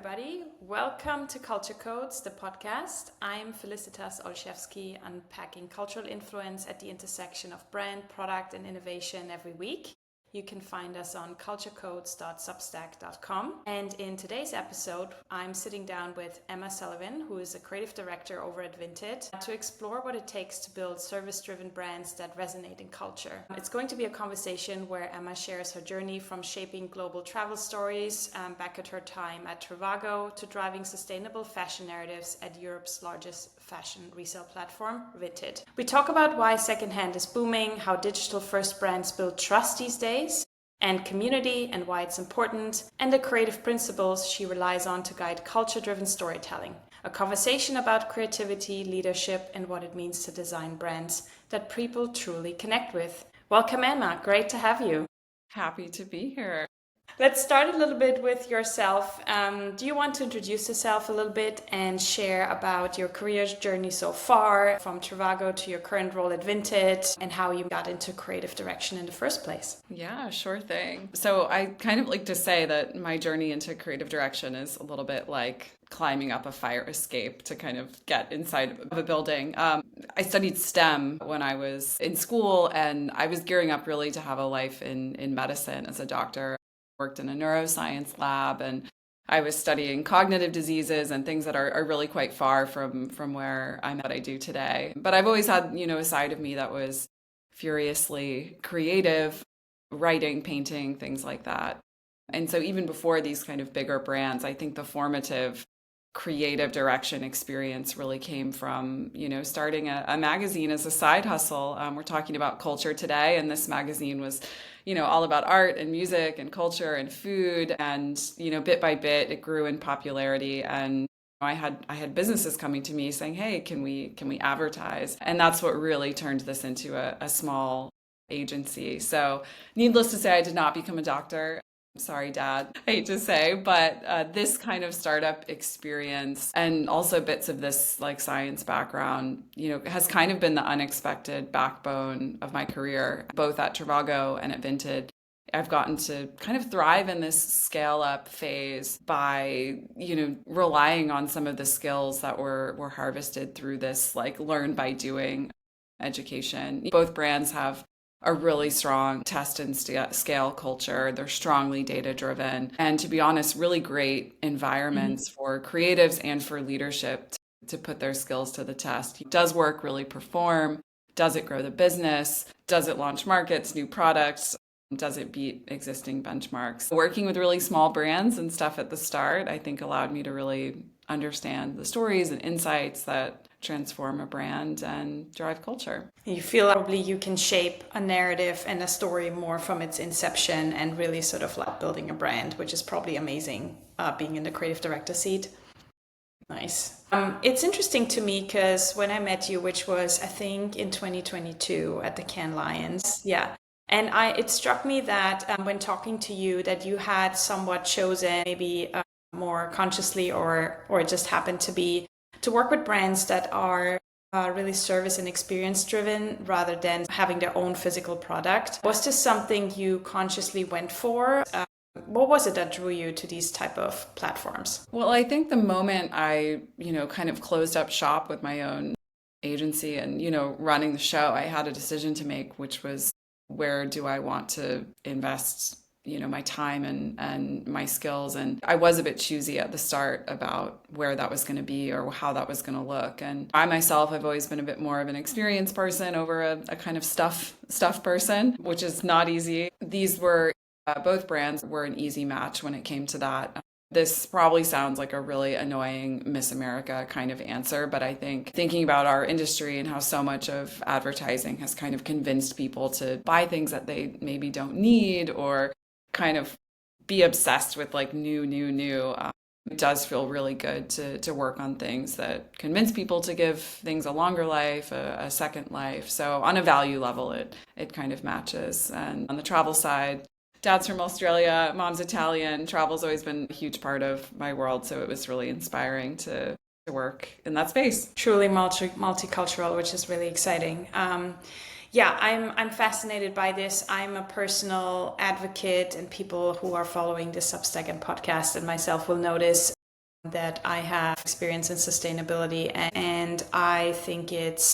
everybody. Welcome to Culture Codes, the podcast. I'm Felicitas Olszewski, unpacking cultural influence at the intersection of brand, product, and innovation every week. You can find us on culturecodes.substack.com. And in today's episode, I'm sitting down with Emma Sullivan, who is a creative director over at Vinted, to explore what it takes to build service-driven brands that resonate in culture. It's going to be a conversation where Emma shares her journey from shaping global travel stories back at her time at Trivago to driving sustainable fashion narratives at Europe's largest fashion resale platform, Vinted. We talk about why secondhand is booming, how digital-first brands build trust these days, and community and why it's important, and the creative principles she relies on to guide culture-driven storytelling. A conversation about creativity, leadership, and what it means to design brands that people truly connect with. Welcome, Emma. Great to have you. Happy to be here. Let's start a little bit with yourself. Do you want to introduce yourself a little bit and share about your career journey so far, from Trivago to your current role at Vinted, and how you got into creative direction in the first place? Yeah, sure thing. So I kind of like to say that my journey into creative direction is a little bit like climbing up a fire escape to kind of get inside of a building. I studied STEM when I was in school, and I was gearing up really to have a life in medicine as a doctor. Worked in a neuroscience lab, and I was studying cognitive diseases and things that are really quite far from where I'm at I do today. But I've always had, a side of me that was furiously creative, writing, painting, things like that. And so even before these kind of bigger brands, I think the formative creative direction experience really came from, starting a magazine as a side hustle. We're talking about culture today, and this magazine was, all about art and music and culture and food. And, bit by bit, it grew in popularity. And I had businesses coming to me saying, hey, can we advertise? And that's what really turned this into a small agency. So needless to say, I did not become a doctor. Sorry, Dad, I hate to say, but this kind of startup experience and also bits of this like science background, has kind of been the unexpected backbone of my career, both at Trivago and at Vinted. I've gotten to kind of thrive in this scale up phase by, relying on some of the skills that were harvested through this like learn by doing education. Both brands have a really strong test and scale culture. They're strongly data driven. And to be honest, really great environments for creatives and for leadership to put their skills to the test. Does work really perform? Does it grow the business? Does it launch markets, new products? Does it beat existing benchmarks? Working with really small brands and stuff at the start, I think allowed me to really understand the stories and insights that transform a brand and drive culture. You feel probably you can shape a narrative and a story more from its inception and really sort of like building a brand, which is probably amazing, being in the creative director seat. Nice. It's interesting to me because when I met you, which was I think in 2022 at the Cannes Lions, and it struck me that when talking to you that you had somewhat chosen maybe more consciously or it just happened to be to work with brands that are really service and experience driven rather than having their own physical product. Was this something you consciously went for? What was it that drew you to these type of platforms? Well, I think the moment I, kind of closed up shop with my own agency and, running the show, I had a decision to make, which was where do I want to invest my time and my skills. And I was a bit choosy at the start about where that was going to be or how that was going to look. And I myself have always been a bit more of an experienced person over a kind of stuff person, which is not easy. These were, both brands were an easy match when it came to that. This probably sounds like a really annoying Miss America kind of answer, but I think thinking about our industry and how so much of advertising has kind of convinced people to buy things that they maybe don't need or kind of be obsessed with like new. It does feel really good to work on things that convince people to give things a longer life, a second life. So on a value level, it kind of matches. And on the travel side, Dad's from Australia, Mom's Italian. Travel's always been a huge part of my world. So it was really inspiring to work in that space. Truly multicultural, which is really exciting. I'm fascinated by this. I'm a personal advocate, and people who are following this Substack and podcast and myself will notice that I have experience in sustainability, and I think it's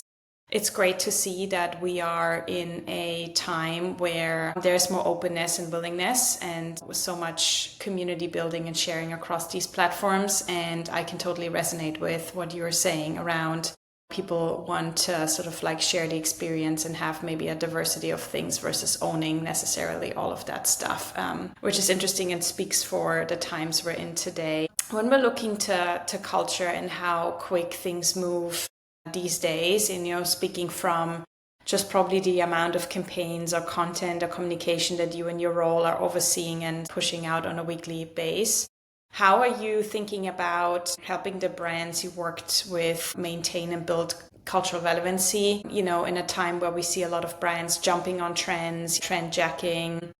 great to see that we are in a time where there's more openness and willingness and so much community building and sharing across these platforms. And I can totally resonate with what you were saying around people want to sort of like share the experience and have maybe a diversity of things versus owning necessarily all of that stuff, which is interesting and speaks for the times we're in today. When we're looking to culture and how quick things move these days, and speaking from just probably the amount of campaigns or content or communication that you and your role are overseeing and pushing out on a weekly basis, how are you thinking about helping the brands you worked with maintain and build cultural relevancy, in a time where we see a lot of brands jumping on trends, trend jacking,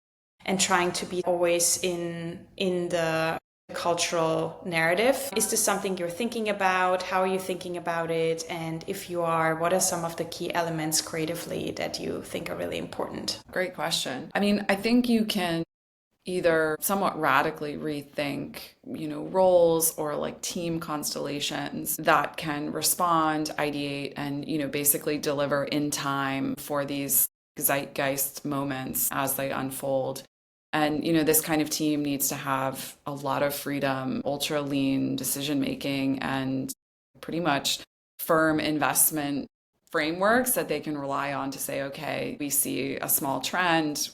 and trying to be always in the cultural narrative? Is this something you're thinking about? How are you thinking about it? And if you are, what are some of the key elements creatively that you think are really important? Great question. I mean, I think you can either somewhat radically rethink, roles or like team constellations that can respond, ideate, and, basically deliver in time for these zeitgeist moments as they unfold. And, this kind of team needs to have a lot of freedom, ultra lean decision making, and pretty much firm investment frameworks that they can rely on to say, okay, we see a small trend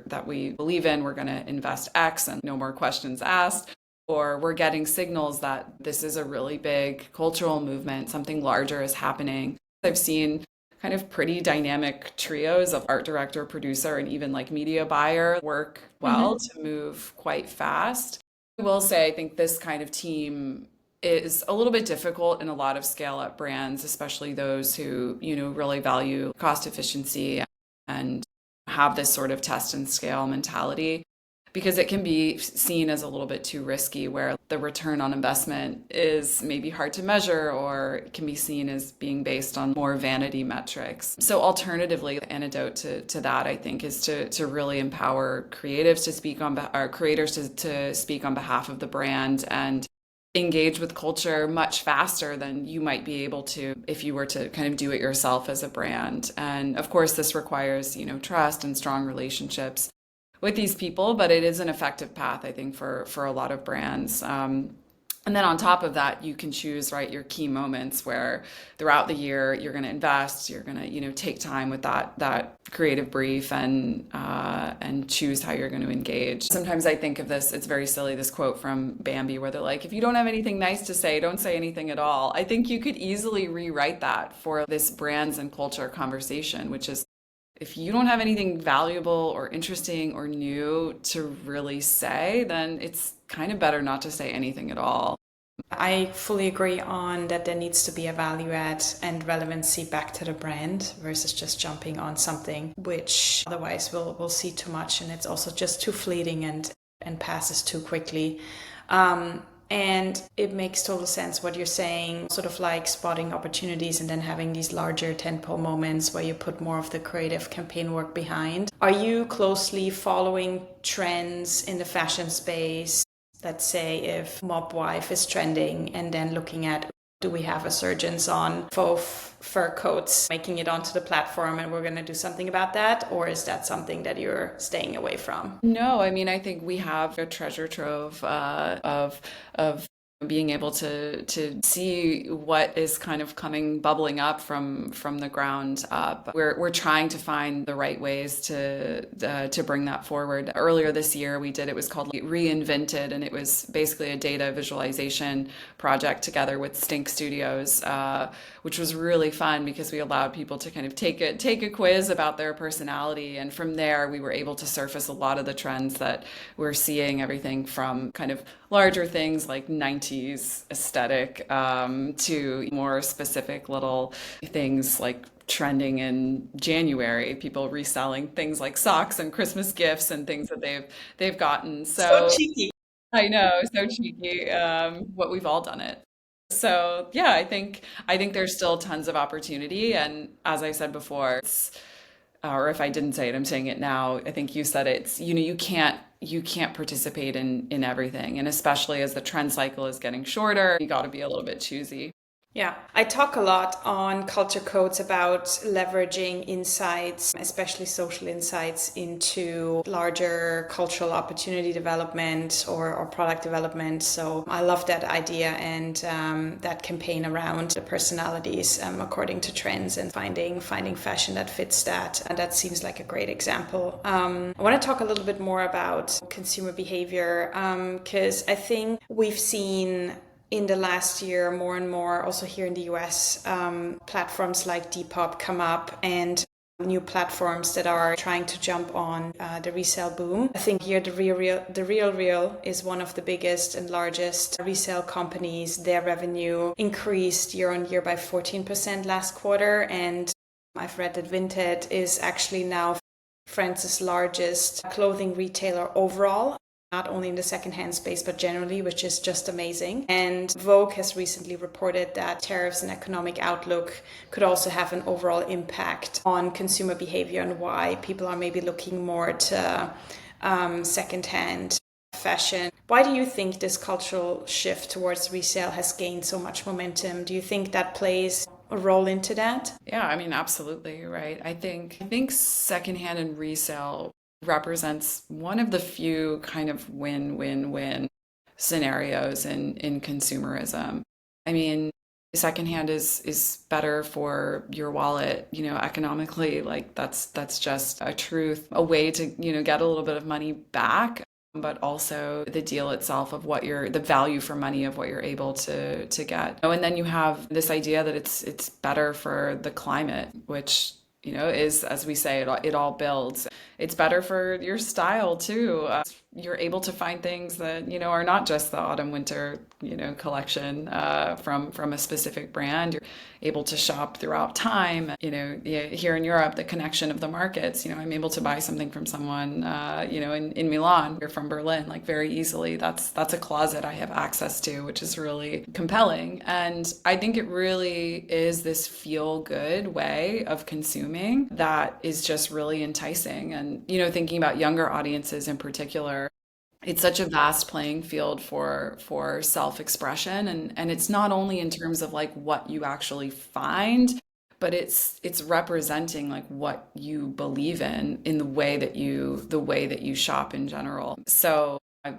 that we believe in, we're going to invest X and no more questions asked. Or we're getting signals that this is a really big cultural movement, something larger is happening. I've seen kind of pretty dynamic trios of art director, producer, and even like media buyer work well to move quite fast. I will say, I think this kind of team is a little bit difficult in a lot of scale up brands, especially those who, really value cost efficiency and have this sort of test and scale mentality, because it can be seen as a little bit too risky, where the return on investment is maybe hard to measure, or it can be seen as being based on more vanity metrics. So alternatively, the antidote to that, I think, is to really empower creatives to speak on, or creators to speak on behalf of the brand and engage with culture much faster than you might be able to if you were to kind of do it yourself as a brand. And of course, this requires, trust and strong relationships with these people, but it is an effective path, I think, for a lot of brands. And then on top of that, you can choose, right, your key moments where throughout the year you're going to invest, you're going to, take time with that creative brief and choose how you're going to engage. Sometimes I think of this, it's very silly, this quote from Bambi where they're like, if you don't have anything nice to say, don't say anything at all. I think you could easily rewrite that for this brands and culture conversation, which is, if you don't have anything valuable or interesting or new to really say, then it's kind of better not to say anything at all. I fully agree on that there needs to be a value add and relevancy back to the brand versus just jumping on something which otherwise we'll see too much, and it's also just too fleeting and passes too quickly. And it makes total sense what you're saying, sort of like spotting opportunities and then having these larger tentpole moments where you put more of the creative campaign work behind. Are you closely following trends in the fashion space? Let's say if Mob Wife is trending, and then looking at, do we have a surgence on faux fur coats making it onto the platform and we're going to do something about that? Or is that something that you're staying away from? No, I mean, I think we have a treasure trove of being able to see what is kind of bubbling up from the ground up. We're trying to find the right ways to bring that forward. Earlier this year, it was called Reinvented, and it was basically a data visualization project together with Stink Studios, which was really fun because we allowed people to kind of take a quiz about their personality, and from there we were able to surface a lot of the trends that we're seeing, everything from kind of larger things like 90s aesthetic to more specific little things like trending in January, people reselling things like socks and Christmas gifts and things that they've gotten. So cheeky. I know, so cheeky. What we've all done it. So yeah, I think there's still tons of opportunity, and as I said before, or if I didn't say it, I'm saying it now. I think you said it. It's, you can't participate in everything. And especially as the trend cycle is getting shorter, you got to be a little bit choosy. Yeah, I talk a lot on Culture Codes about leveraging insights, especially social insights, into larger cultural opportunity development or product development. So I love that idea and that campaign around the personalities according to trends and finding fashion that fits that. And that seems like a great example. I want to talk a little bit more about consumer behavior because I think we've seen in the last year, more and more, also here in the US, platforms like Depop come up and new platforms that are trying to jump on the resale boom. I think here the Real is one of the biggest and largest resale companies. Their revenue increased year on year by 14% last quarter, and I've read that Vinted is actually now France's largest clothing retailer overall, not only in the secondhand space, but generally, which is just amazing. And Vogue has recently reported that tariffs and economic outlook could also have an overall impact on consumer behavior and why people are maybe looking more to secondhand fashion. Why do you think this cultural shift towards resale has gained so much momentum? Do you think that plays a role into that? Yeah, I mean, absolutely, right. I think secondhand and resale represents one of the few kind of win-win-win scenarios in consumerism. I mean, secondhand is better for your wallet, economically, like that's just a truth, a way to, get a little bit of money back, but also the deal itself of the value for money of what you're able to get. And then you have this idea that it's better for the climate, which is, as we say, it all builds. It's better for your style too. You're able to find things that, are not just the autumn winter, collection from a specific brand. You're able to shop throughout time. Here in Europe, the connection of the markets, I'm able to buy something from someone, in Milan or from Berlin, like very easily. That's a closet I have access to, which is really compelling. And I think it really is this feel good way of consuming that is just really enticing. And, thinking about younger audiences in particular, it's such a vast playing field for self-expression, and it's not only in terms of like what you actually find, but it's representing like what you believe in the way that you shop in general. So I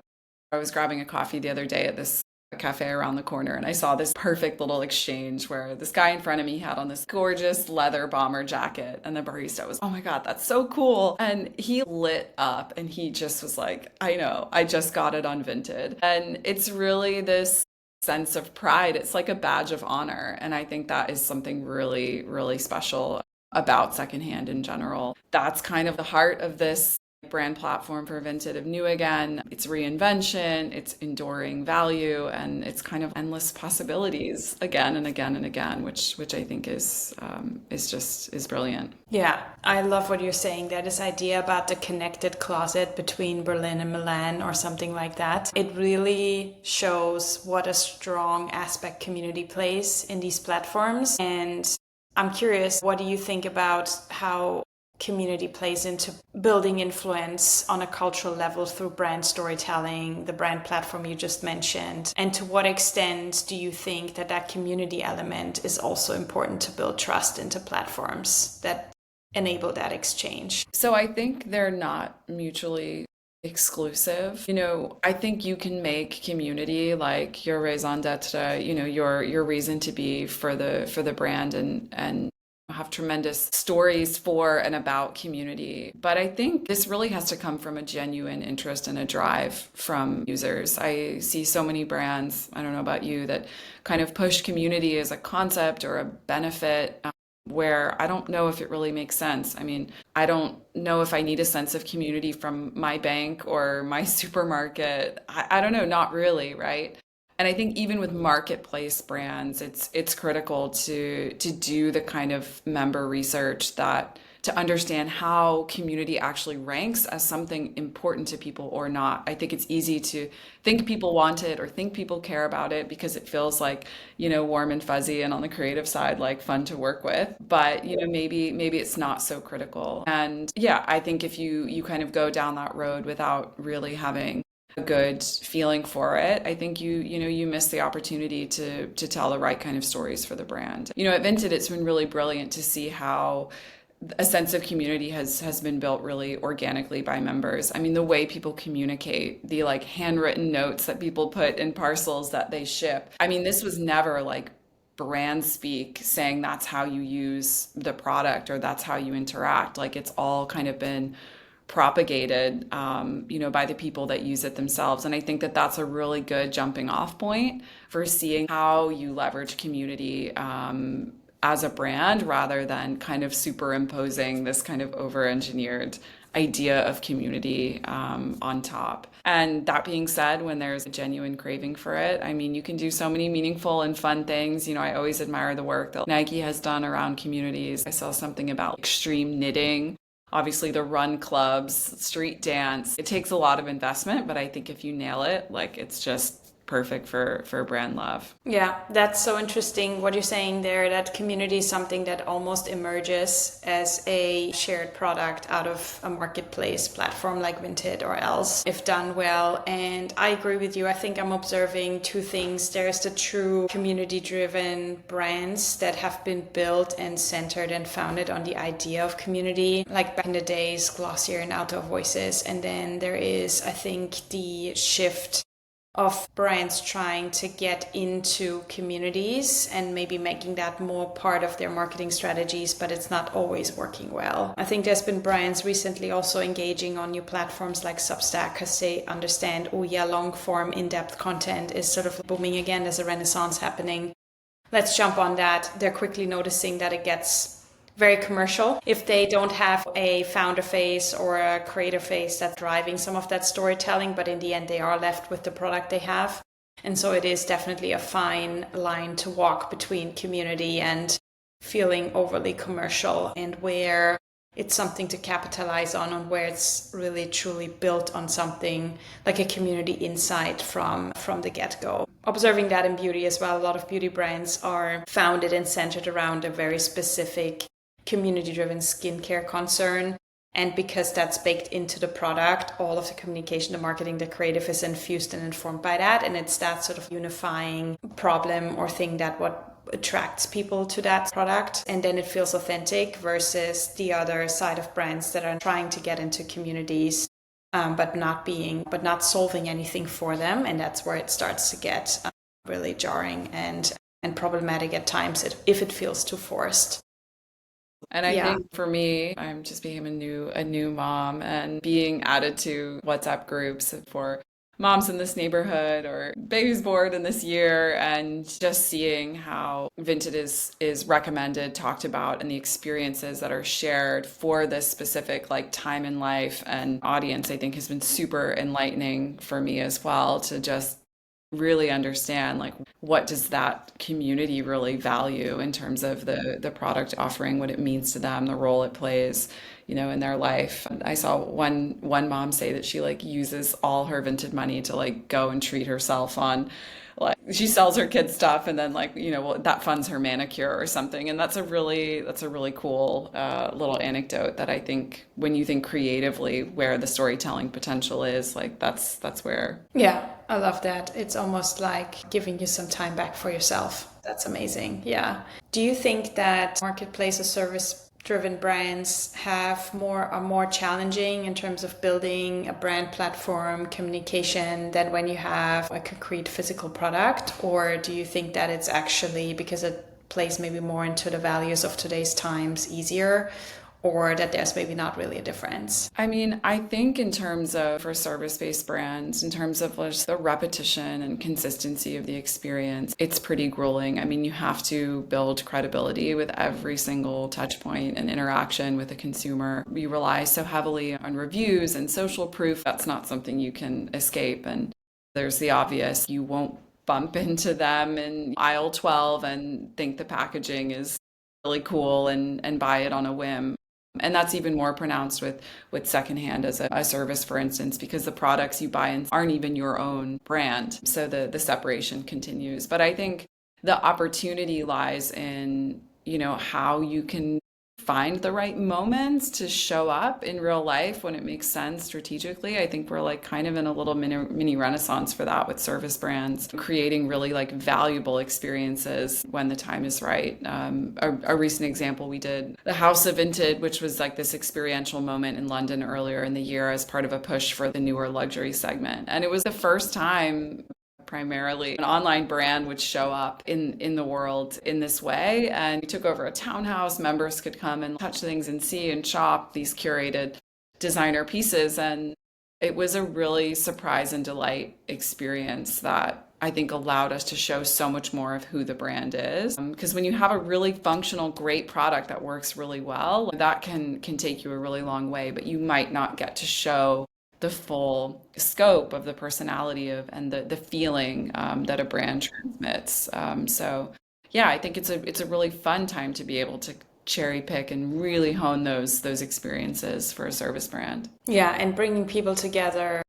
was grabbing a coffee the other day at this cafe around the corner, and I saw this perfect little exchange where this guy in front of me had on this gorgeous leather bomber jacket, and the barista was, "Oh my God, that's so cool." And he lit up and he just was like, "I know, I just got it on Vinted." And it's really this sense of pride. It's like a badge of honor. And I think that is something really, really special about secondhand in general. That's kind of the heart of this brand platform for Vinted of New Again. It's reinvention, it's enduring value, and it's kind of endless possibilities again and again and again, which I think is brilliant. Yeah, I love what you're saying there. This idea about the connected closet between Berlin and Milan or something like that. It really shows what a strong aspect community plays in these platforms. And I'm curious, what do you think about how community plays into building influence on a cultural level through brand storytelling, the brand platform you just mentioned? And to what extent do you think that community element is also important to build trust into platforms that enable that exchange? So I think they're not mutually exclusive. I think you can make community like your raison d'etre, your reason to be for the brand, and have tremendous stories for and about community. But I think this really has to come from a genuine interest and a drive from users. I see so many brands, I don't know about you, that kind of push community as a concept or a benefit, where I don't know if it really makes sense. I mean, I don't know if I need a sense of community from my bank or my supermarket. I don't know, not really, right? And I think even with marketplace brands, it's critical to do the kind of member research to to understand how community actually ranks as something important to people or not. I think it's easy to think people want it or think people care about it because it feels like, warm and fuzzy and on the creative side, like fun to work with. But, maybe it's not so critical. And yeah, I think if you kind of go down that road without really having a good feeling for it, I think you miss the opportunity to tell the right kind of stories for the brand. At Vinted, it's been really brilliant to see how a sense of community has been built really organically by members. I mean, the way people communicate, the like handwritten notes that people put in parcels that they ship. I mean, this was never like brand speak saying that's how you use the product or that's how you interact. Like it's all kind of been propagated, by the people that use it themselves. And I think that that's a really good jumping off point for seeing how you leverage community as a brand rather than kind of superimposing this kind of over-engineered idea of community on top. And that being said, when there's a genuine craving for it, I mean, you can do so many meaningful and fun things. I always admire the work that Nike has done around communities. I saw something about extreme knitting. Obviously, the run clubs, street dance. It takes a lot of investment, but I think if you nail it, like it's just perfect for brand love. Yeah, that's so interesting what you're saying there, that community is something that almost emerges as a shared product out of a marketplace platform like Vinted or else, if done well. And I agree with you. I think I'm observing two things. There's the true community-driven brands that have been built and centered and founded on the idea of community, like back in the days, Glossier and Outdoor Voices. And then there is, I think, the shift of brands trying to get into communities and maybe making that more part of their marketing strategies, but it's not always working well. I think there's been brands recently also engaging on new platforms like Substack because they understand, oh yeah, long form, in-depth content is sort of booming again. There's a renaissance happening. Let's jump on that. They're quickly noticing that it gets very commercial if they don't have a founder face or a creator face that's driving some of that storytelling, but in the end they are left with the product they have. And so it is definitely a fine line to walk between community and feeling overly commercial, and where it's something to capitalize on where it's really truly built on something like a community insight from the get-go. Observing that in beauty as well, a lot of beauty brands are founded and centered around a very specific community-driven skincare concern. And because that's baked into the product, all of the communication, the marketing, the creative is infused and informed by that. And it's that sort of unifying problem or thing that what attracts people to that product. And then it feels authentic versus the other side of brands that are trying to get into communities, but not solving anything for them. And that's where it starts to get really jarring and problematic at times if it feels too forced. And I think for me, I'm just became a new mom, and being added to WhatsApp groups for moms in this neighborhood or baby's born in this year, and just seeing how Vinted is recommended, talked about, and the experiences that are shared for this specific like time in life and audience, I think has been super enlightening for me as well, to just really understand like what does that community really value in terms of the product offering, what it means to them, the role it plays, in their life. I saw one mom say that she like uses all her Vinted money to like go and treat herself on, like she sells her kids stuff and then like that funds her manicure or something. And that's a really cool little anecdote that I think when you think creatively where the storytelling potential is, like that's where. Yeah, I love that. It's almost like giving you some time back for yourself. That's amazing. Yeah. Do you think that marketplace or service driven brands are more challenging in terms of building a brand platform communication than when you have a concrete physical product? Or do you think that it's actually because it plays maybe more into the values of today's times easier, or that there's maybe not really a difference? I mean, I think in terms of for service-based brands, in terms of just the repetition and consistency of the experience, it's pretty grueling. I mean, you have to build credibility with every single touch point and interaction with a consumer. We rely so heavily on reviews and social proof. That's not something you can escape. And there's the obvious. You won't bump into them in aisle 12 and think the packaging is really cool and buy it on a whim. And that's even more pronounced with secondhand as a service, for instance, because the products you buy aren't even your own brand. So the separation continues. But I think the opportunity lies in, how you can find the right moments to show up in real life when it makes sense strategically. I think we're like kind of in a little mini renaissance for that with service brands, creating really like valuable experiences when the time is right. A recent example, we did the House of Vinted, which was like this experiential moment in London earlier in the year as part of a push for the newer luxury segment. And it was the first time primarily an online brand would show up in the world in this way. And we took over a townhouse. Members could come and touch things and see and shop these curated designer pieces. And it was a really surprise and delight experience that I think allowed us to show so much more of who the brand is. Because when you have a really functional, great product that works really well, that can take you a really long way, but you might not get to show the full scope of the personality and the feeling that a brand transmits. So yeah, I think it's a really fun time to be able to cherry pick and really hone those experiences for a service brand. Yeah, and bringing people together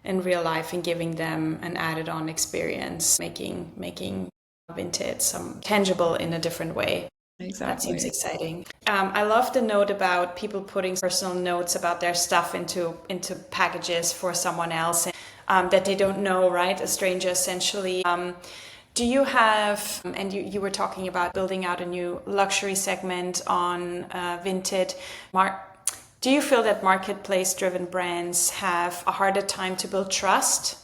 in real life and giving them an added on experience, making vintage some tangible in a different way. Exactly. That seems exciting. I love the note about people putting personal notes about their stuff into packages for someone else that they don't know, right? A stranger, essentially. Do you have, and you were talking about building out a new luxury segment on Vinted. Do you feel that marketplace-driven brands have a harder time to build trust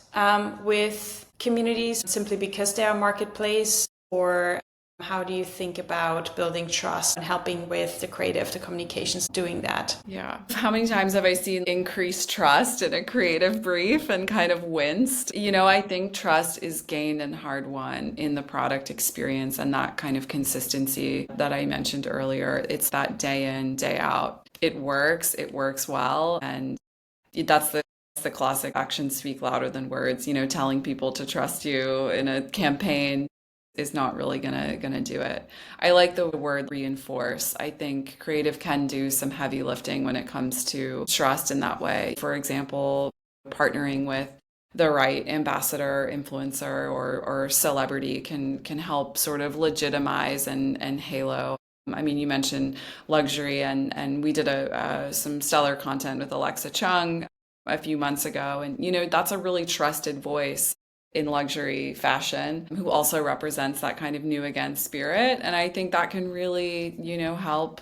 with communities simply because they are a marketplace? Or how do you think about building trust and helping with the communications, doing that? Yeah. How many times have I seen increased trust in a creative brief and kind of winced? I think trust is gained and hard won in the product experience and that kind of consistency that I mentioned earlier. It's that day in, day out. It works well. And that's the classic actions speak louder than words. Telling people to trust you in a campaign is not really gonna do it. I like the word reinforce. I think creative can do some heavy lifting when it comes to trust in that way. For example, partnering with the right ambassador, influencer, or celebrity can help sort of legitimize and halo. I mean, you mentioned luxury, and we did some stellar content with Alexa Chung a few months ago, and that's a really trusted voice in luxury fashion who also represents that kind of new again spirit. And I think that can really, help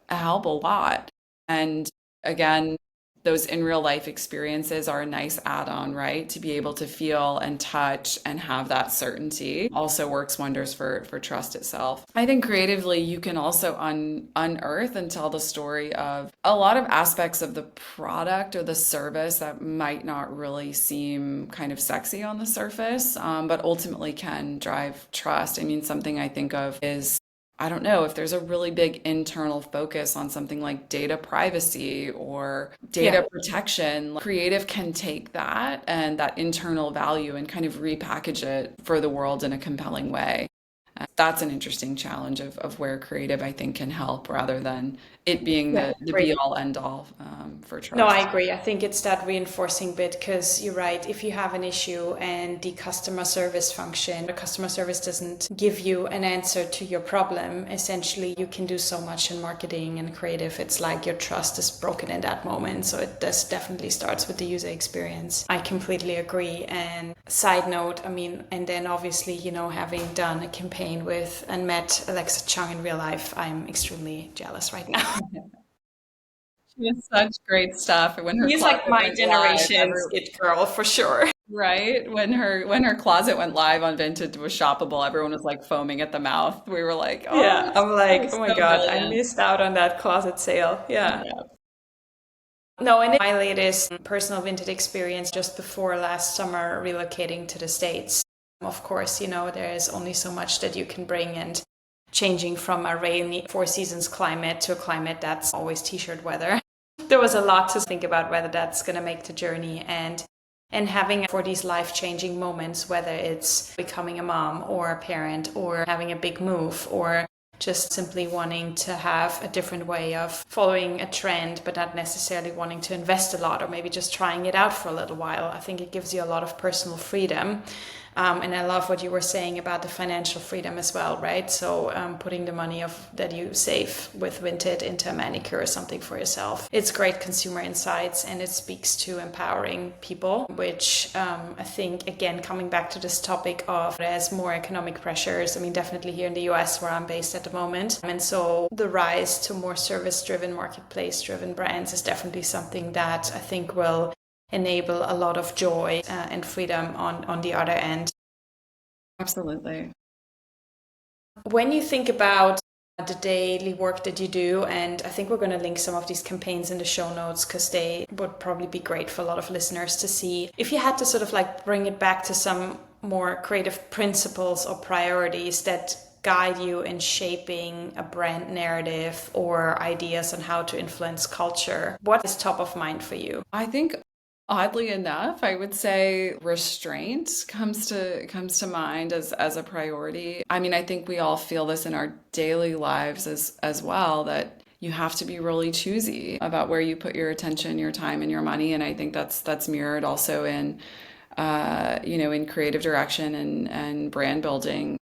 a lot. And again, those in real life experiences are a nice add-on, right? To be able to feel and touch and have that certainty also works wonders for trust itself. I think creatively, you can also unearth and tell the story of a lot of aspects of the product or the service that might not really seem kind of sexy on the surface, but ultimately can drive trust. I mean, something I think of is, I don't know, if there's a really big internal focus on something like data privacy or data protection, creative can take that and that internal value and kind of repackage it for the world in a compelling way. That's an interesting challenge of where creative, I think, can help rather than it being the be-all, end-all for trust. No, I agree. I think it's that reinforcing bit because you're right. If you have an issue and the customer service doesn't give you an answer to your problem, essentially you can do so much in marketing and creative. It's like your trust is broken in that moment. So it definitely starts with the user experience. I completely agree. And side note, I mean, and then obviously, having done a campaign with and met Alexa Chung in real life, I'm extremely jealous right now. She has such great stuff. When her He's closet like my went generation live, skit girl for sure. right? When her closet went live on Vinted was shoppable, everyone was like foaming at the mouth. We were like, oh, Yeah, I'm like, was oh my so God, I brilliant. missed out on that closet sale. Yeah. Yeah. No, and my latest personal Vinted experience just before last summer relocating to the States. Of course, there's only so much that you can bring, and changing from a rainy four seasons climate to a climate that's always t-shirt weather. There was a lot to think about whether that's going to make the journey and having for these life-changing moments, whether it's becoming a mom or a parent or having a big move or just simply wanting to have a different way of following a trend, but not necessarily wanting to invest a lot, or maybe just trying it out for a little while. I think it gives you a lot of personal freedom. And I love what you were saying about the financial freedom as well, right? So putting the money that you save with Vinted into a manicure or something for yourself. It's great consumer insights, and it speaks to empowering people, which I think, again, coming back to this topic of there's more economic pressures. I mean, definitely here in the US where I'm based at the moment. And so the rise to more service-driven, marketplace-driven brands is definitely something that I think will enable a lot of joy and freedom on the other end. Absolutely. When you think about the daily work that you do, and I think we're going to link some of these campaigns in the show notes because they would probably be great for a lot of listeners to see. If you had to sort of like bring it back to some more creative principles or priorities that guide you in shaping a brand narrative or ideas on how to influence culture, what is top of mind for you? I think oddly enough, I would say restraint comes to mind as a priority. I mean, I think we all feel this in our daily lives as well, that you have to be really choosy about where you put your attention, your time, and your money. And I think that's mirrored also in in creative direction and brand building.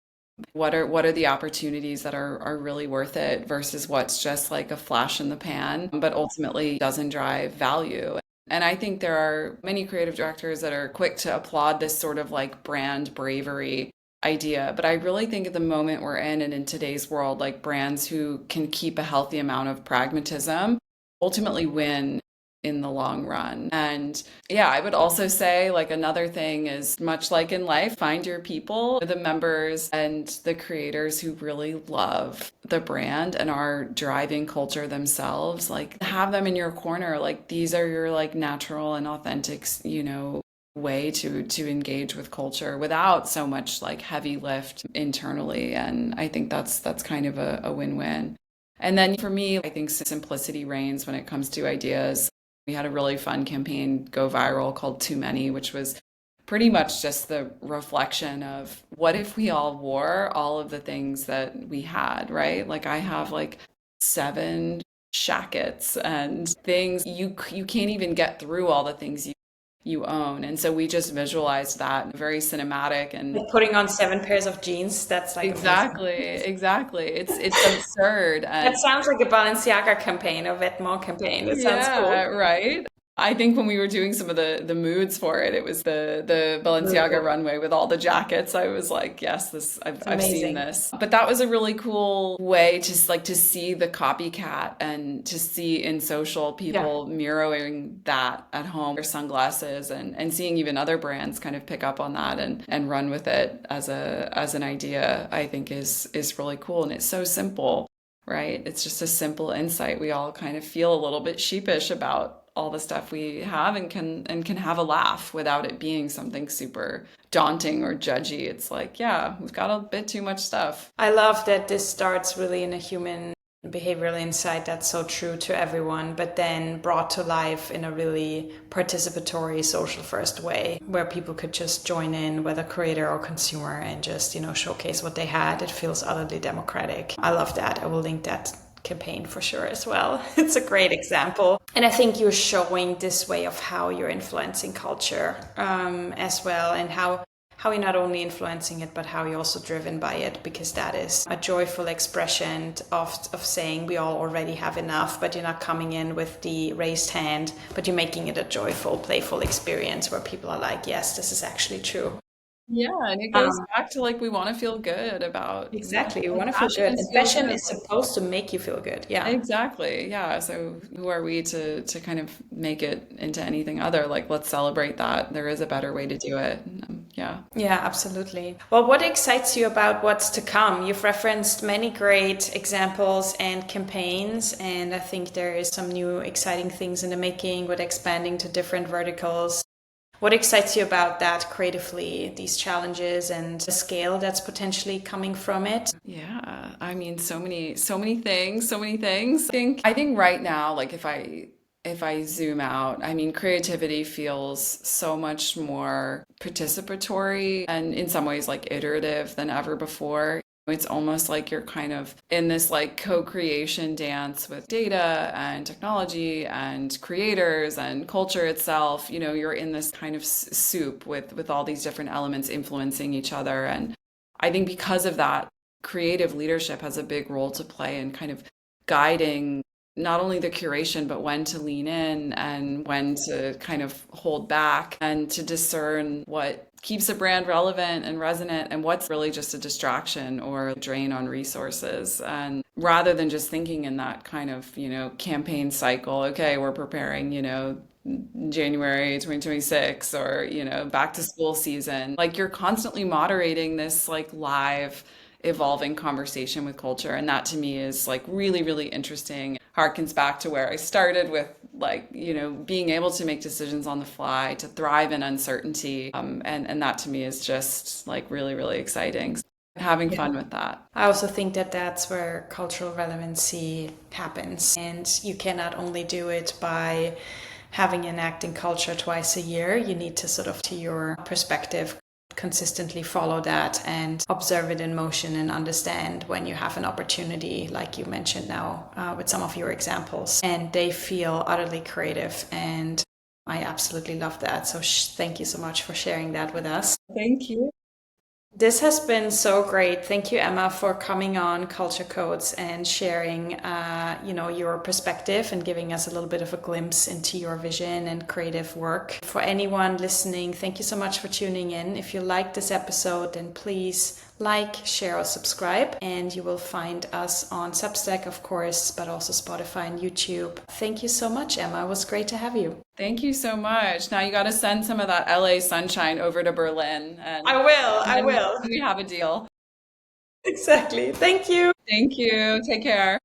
What are the opportunities that are really worth it versus what's just like a flash in the pan, but ultimately doesn't drive value. And I think there are many creative directors that are quick to applaud this sort of like brand bravery idea. But I really think at the moment we're in and in today's world, like brands who can keep a healthy amount of pragmatism ultimately win in the long run. And yeah, I would also say like another thing is much like in life, find your people, the members and the creators who really love the brand and are driving culture themselves. Like have them in your corner. Like these are your like natural and authentic, way to engage with culture without so much like heavy lift internally. And I think that's kind of a win-win. And then for me, I think simplicity reigns when it comes to ideas. We had a really fun campaign go viral called Too Many, which was pretty much just the reflection of what if we all wore all of the things that we had, right? Like I have like 7 shackets and things. You can't even get through all the things you own. And so we just visualized that very cinematic and like putting on 7 pairs of jeans. That's like exactly. It's absurd. And that sounds like a Balenciaga campaign or Vetements campaign. That sounds yeah, cool. right. I think when we were doing some of the moods for it, it was the Balenciaga runway with all the jackets. I was like, yes, I've seen this. But that was a really cool way to see the copycat and to see in social people mirroring that at home, their sunglasses and seeing even other brands kind of pick up on that and run with it as an idea, I think is really cool. And it's so simple, right? It's just a simple insight. We all kind of feel a little bit sheepish about all the stuff we have and can have a laugh without it being something super daunting or judgy. It's like, yeah, we've got a bit too much stuff. I love that this starts really in a human behavioral insight that's so true to everyone, but then brought to life in a really participatory, social first way where people could just join in, whether creator or consumer, and just, showcase what they had. It feels utterly democratic. I love that. I will link that campaign for sure as well. It's a great example. And I think you're showing this way of how you're influencing culture as well, and how you're not only influencing it, but how you're also driven by it, because that is a joyful expression of saying we all already have enough, but you're not coming in with the raised hand, but you're making it a joyful, playful experience where people are like, yes, this is actually true. Yeah, and it goes back to like we want to feel good about Exactly. You like want to feel fashion good. is And feel fashion good. is supposed to make you feel good. Yeah. Exactly. Yeah. So who are we to kind of make it into anything other? Like let's celebrate that. There is a better way to do it. Yeah. Yeah, absolutely. Well, what excites you about what's to come? You've referenced many great examples and campaigns, and I think there is some new exciting things in the making with expanding to different verticals. What excites you about that creatively, these challenges and the scale that's potentially coming from it? Yeah. I mean, so many things. I think right now, like if I zoom out, I mean, creativity feels so much more participatory and in some ways like iterative than ever before. It's almost like you're kind of in this like co-creation dance with data and technology and creators and culture itself. You're in this kind of soup with all these different elements influencing each other. And I think because of that, creative leadership has a big role to play in kind of guiding not only the curation, but when to lean in and when to kind of hold back and to discern what keeps a brand relevant and resonant and what's really just a distraction or a drain on resources. And rather than just thinking in that kind of, campaign cycle, okay, we're preparing, January 2026 or, back to school season, like you're constantly moderating this like live evolving conversation with culture. And that to me is like really, really interesting. Harkens back to where I started with like, being able to make decisions on the fly, to thrive in uncertainty. And that to me is just like really, really exciting. Having fun with that. I also think that that's where cultural relevancy happens. And you cannot only do it by having an acting culture twice a year. You need to sort of, to your perspective, consistently follow that and observe it in motion and understand when you have an opportunity, like you mentioned now with some of your examples, and they feel utterly creative. And I absolutely love that. So thank you so much for sharing that with us. Thank you. This has been so great. Thank you, Emma, for coming on Culture Codes and sharing, your perspective and giving us a little bit of a glimpse into your vision and creative work. For anyone listening, thank you so much for tuning in. If you liked this episode, then please like, share, or subscribe. And you will find us on Substack, of course, but also Spotify and YouTube. Thank you so much, Emma. It was great to have you. Thank you so much. Now you got to send some of that LA sunshine over to Berlin. And I will. We have a deal. Exactly. Thank you. Thank you. Take care.